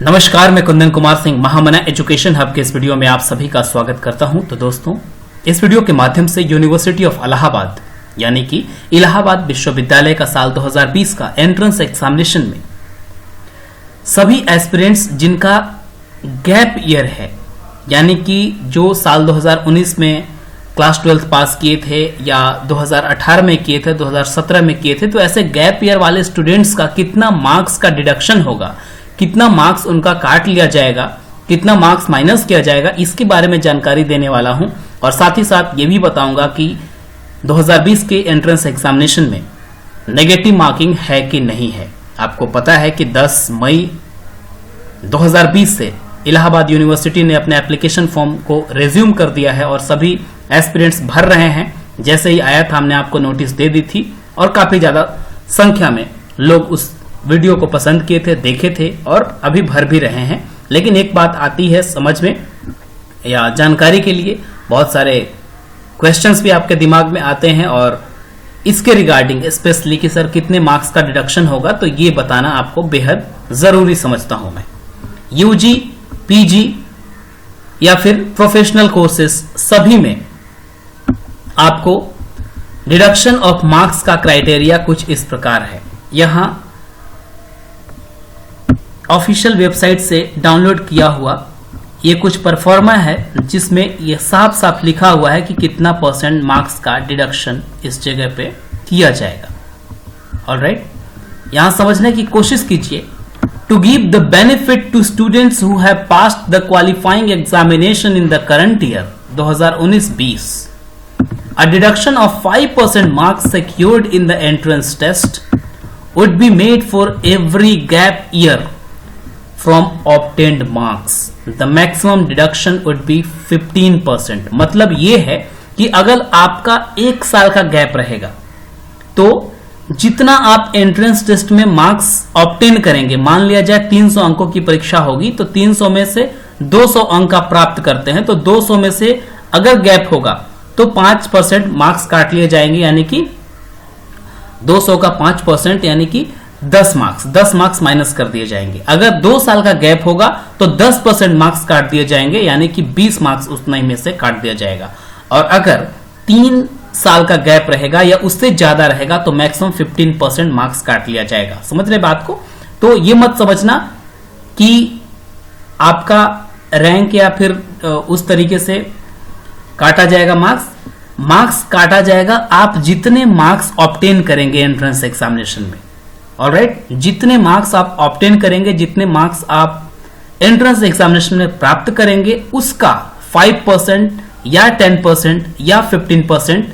नमस्कार, मैं कुंदन कुमार सिंह महामना education hub के इस वीडियो में आप सभी का स्वागत करता हूं। तो दोस्तों, इस वीडियो के माध्यम से यूनिवर्सिटी ऑफ इलाहाबाद यानी कि इलाहाबाद विश्वविद्यालय का साल 2020 का एंट्रेंस एग्जामिनेशन में सभी एस्पिरेंट्स जिनका गैप ईयर है, यानी कि जो साल 2019 में क्लास 12 पास किए थे या 2018 में किए थे, 2017 में किए थे, तो ऐसे गैप ईयर वाले स्टूडेंट्स का कितना मार्क्स का डिडक्शन होगा, कितना मार्क्स उनका काट लिया जाएगा, कितना मार्क्स माइनस किया जाएगा, इसके बारे में जानकारी देने वाला हूं। और साथ ही साथ ये भी बताऊंगा कि 2020 के एंट्रेंस एग्जामिनेशन में नेगेटिव मार्किंग है कि नहीं है। आपको पता है कि 10 मई 2020 से इलाहाबाद यूनिवर्सिटी ने अपने एप्लीकेशन फॉर्म को रिज्यूम कर दिया है और सभी एस्पिरेंट्स भर रहे हैं। जैसे ही आया था हमने आपको नोटिस दे दी थी और काफी ज्यादा संख्या में लोग उस वीडियो को पसंद किए थे, देखे थे और अभी भर भी रहे हैं। लेकिन एक बात आती है समझ में या जानकारी के लिए, बहुत सारे क्वेश्चंस भी आपके दिमाग में आते हैं और इसके रिगार्डिंग स्पेशली कि सर कितने मार्क्स का डिडक्शन होगा, तो ये बताना आपको बेहद जरूरी समझता हूं मैं। यूजी, पीजी या फिर प्रोफेशनल कोर्सेज सभी में आपको डिडक्शन ऑफ मार्क्स का क्राइटेरिया कुछ इस प्रकार है। यहां ऑफिशियल वेबसाइट से डाउनलोड किया हुआ ये कुछ परफॉर्मा है जिसमें ये साफ साफ लिखा हुआ है कि कितना % मार्क्स का डिडक्शन इस जगह पे किया जाएगा। ऑलराइट, यहां समझने की कोशिश कीजिए। To give the benefit to students who have passed the qualifying examination in the current year 2019-20, a deduction of 5% marks secured in the entrance test would be made for every gap year from obtained marks. The maximum deduction would be 15%. मतलब ये है कि अगर आपका 1 साल का gap रहेगा तो जितना आप एंट्रेंस टेस्ट में मार्क्स ऑब्टेन करेंगे, मान लिया जाए 300 अंकों की परीक्षा होगी तो 300 में से 200 अंक आप प्राप्त करते हैं, तो 200 में से अगर गैप होगा तो 5% मार्क्स काट लिए जाएंगे, यानी कि 200 का 5% यानी कि 10 मार्क्स माइनस कर दिए जाएंगे। अगर 2 साल का गैप होगा तो 10% मार्क्स काट दिए जाएंगे, यानी कि 20 मार्क्स उतना ही में से काट दिया जाएगा। और अगर 3 साल का गैप रहेगा या उससे ज्यादा रहेगा तो मैक्सिमम 15% मार्क्स काट लिया जाएगा। समझ रहे बात को? तो ये मत समझना कि आपका रैंक या फिर उस तरीके से काटा जाएगा मार्क्स काटा जाएगा आप जितने मार्क्स ऑब्टेन करेंगे एंट्रेंस एग्जामिनेशन में। ऑलराइट, जितने मार्क्स आप ऑब्टेन करेंगे, जितने मार्क्स आप एंट्रेंस एग्जामिनेशन में प्राप्त करेंगे, उसका 5% या 10% या 15%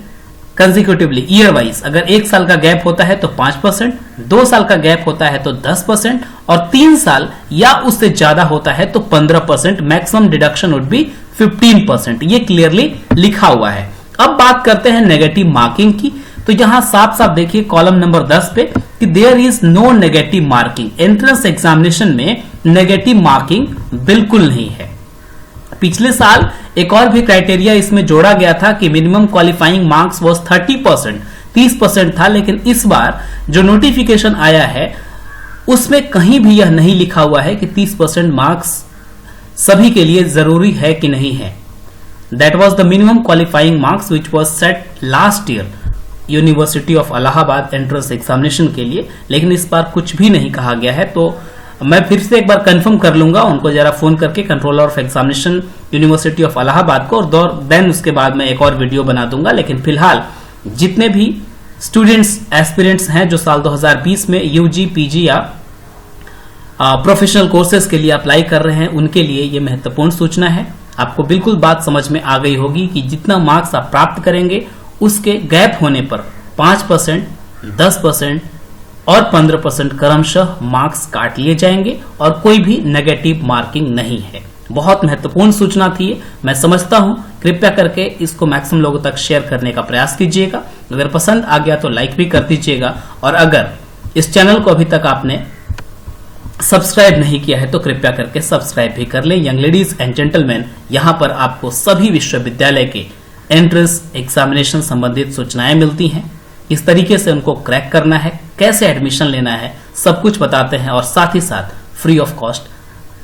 कंसेक्यूटिवली ईयर वाइज। अगर 1 साल का गैप होता है तो 5%, 2 साल का गैप होता है तो 10% और 3 साल या उससे ज्यादा होता है तो 15%। Maximum deduction would be 15%। ये क्लियरली लिखा हुआ है। अब बात करते हैं नेगेटिव मार्किंग की। तो यहां साफ साफ देखिए कॉलम नंबर 10 पे कि there is no negative marking. Entrance examination में नेगेटिव मार्किंग बिल्कुल नहीं है। पिछले साल एक और भी क्राइटेरिया इसमें जोड़ा गया था कि मिनिमम क्वालिफाइंग मार्क्स वाज 30%, 30% था, लेकिन इस बार जो नोटिफिकेशन आया है उसमें कहीं भी यह नहीं लिखा हुआ है कि 30% मार्क्स सभी के लिए जरूरी है कि नहीं है। That was the minimum qualifying marks which was set last year university of Allahabad entrance examination के लिए, लेकिन इस बार कुछ भी नहीं कहा गया है। तो मैं फिर से एक बार कंफर्म कर लूंगा उनको जरा फोन करके, controller of examination university of Allahabad को, और देन उसके बाद मैं एक और वीडियो बना दूंगा। लेकिन फिलहाल जितने भी स्टूडेंट्स एस्पिरेंट्स हैं जो साल 2020 में यूजी, पीजी या प्रोफेशनल कोर्सेज के लिए अप्लाई कर रहे हैं, उनके लिए यह महत्वपूर्ण सूचना है। आपको बिल्कुल बात समझ में आ गई होगी कि जितना मार्क्स आप प्राप्त करेंगे उसके गैप होने पर 5%, 10% और 15% क्रमशः मार्क्स काट लिए जाएंगे और कोई भी नेगेटिव मार्किंग नहीं है। बहुत महत्वपूर्ण सूचना थी, मैं समझता हूं। कृपया करके इसको मैक्सिमम लोगों तक शेयर करने का प्रयास कीजिएगा। अगर पसंद आ गया तो लाइक भी कर दीजिएगा, और अगर इस चैनल को अभी तक आपने सब्सक्राइब नहीं किया है तो कृपया करके सब्सक्राइब भी कर लें। यंग लेडीज एंड जेंटलमैन, यहां पर आपको सभी विश्वविद्यालय के एंट्रेंस एग्जामिनेशन संबंधित सूचनाएं मिलती हैं। किस तरीके से उनको क्रैक करना है, कैसे एडमिशन लेना है, सब कुछ बताते हैं और साथ ही साथ फ्री ऑफ कॉस्ट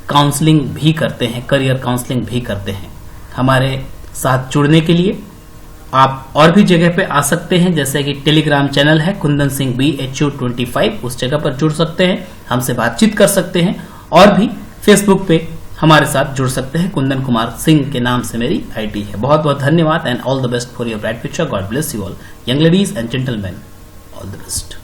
काउंसलिंग भी करते हैं, करियर काउंसलिंग भी करते हैं। हमारे साथ जुड़ने के लिए आप और भी जगह पे आ सकते हैं, जैसे कि टेलीग्राम चैनल है कुंदन सिंह BHU25, उस जगह पर जुड़ सकते हैं, हमसे बातचीत कर सकते हैं, और भी फेसबुक पे हमारे साथ जुड़ सकते हैं। कुंदन कुमार सिंह के नाम से मेरी आईडी है। बहुत बहुत धन्यवाद and all the best for your bright future. God bless you all. Young ladies and gentleman, all the best.